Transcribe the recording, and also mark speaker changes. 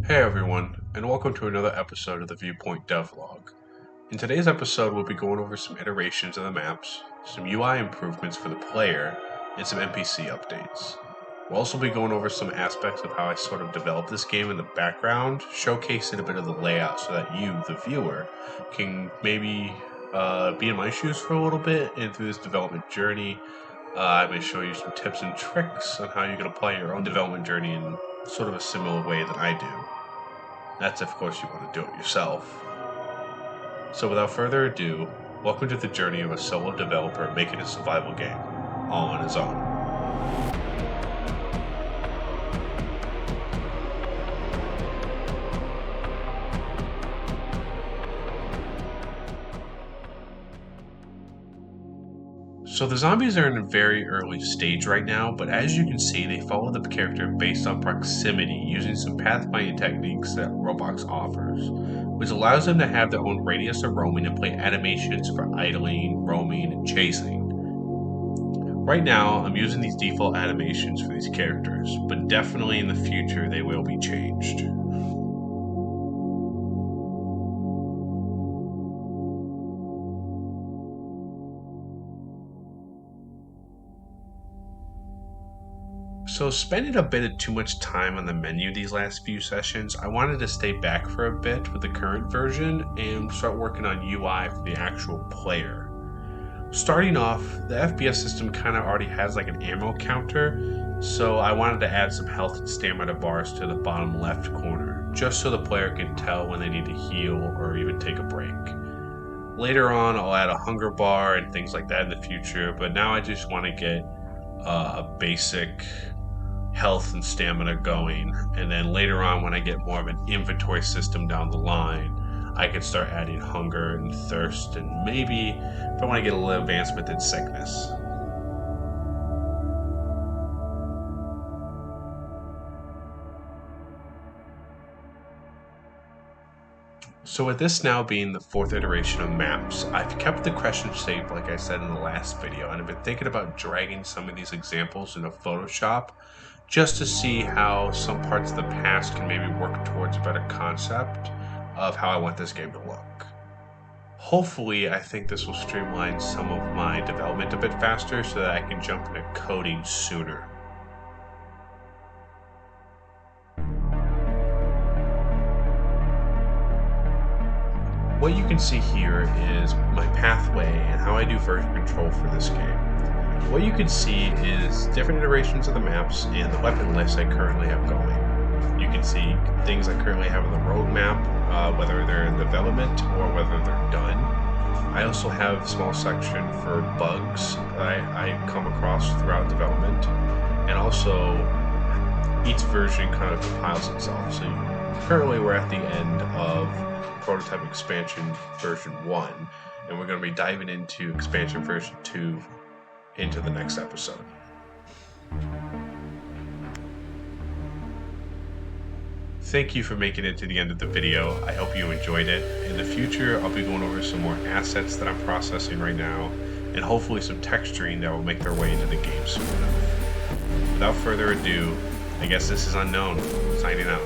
Speaker 1: Hey everyone, and welcome to another episode of the Viewpoint DEVLOG. In today's episode, we'll be going over some iterations of the maps, some UI improvements for the player, and some NPC updates. We'll also be going over some aspects of how I sort of developed this game in the background, showcasing a bit of the layout so that you, the viewer, can maybe be in my shoes for a little bit and through this development journey. I may show you some tips and tricks on how you can apply your own development journey in sort of a similar way that I do. That's if, of course, you want to do it yourself. So without further ado, welcome to the journey of a solo developer making a survival game, all on his own. So the zombies are in a very early stage right now, but as you can see, they follow the character based on proximity using some pathfinding techniques that Roblox offers, which allows them to have their own radius of roaming and play animations for idling, roaming, and chasing. Right now, I'm using these default animations for these characters, but definitely in the future they will be changed. So spending a bit of too much time on the menu these last few sessions, I wanted to stay back for a bit with the current version and start working on UI for the actual player. Starting off, the FPS system kind of already has like an ammo counter, so I wanted to add some health and stamina bars to the bottom left corner, just so the player can tell when they need to heal or even take a break. Later on, I'll add a hunger bar and things like that in the future, but now I just want to get a basic health and stamina going, and then later on when I get more of an inventory system down the line, I can start adding hunger and thirst, and maybe if I want to get a little advancement in sickness. So with this now being the fourth iteration of maps, I've kept the question shape like I said in the last video, and I've been thinking about dragging some of these examples into Photoshop just to see how some parts of the past can maybe work towards a better concept of how I want this game to look. Hopefully, I think this will streamline some of my development a bit faster so that I can jump into coding sooner. What you can see here is my pathway and how I do version control for this game. What you can see is different iterations of the maps and the weapon lists I currently have going. You can see things I currently have on the roadmap, whether they're in development or whether they're done. I also have a small section for bugs that I come across throughout development, and also each version kind of compiles itself. So currently we're at the end of prototype expansion version 1, and we're going to be diving into expansion version 2 into the next episode. Thank you for making it to the end of the video. I hope you enjoyed it. In the future, I'll be going over some more assets that I'm processing right now, and hopefully some texturing that will make their way into the game soon enough. Without further ado, I guess this is Unknown, signing out.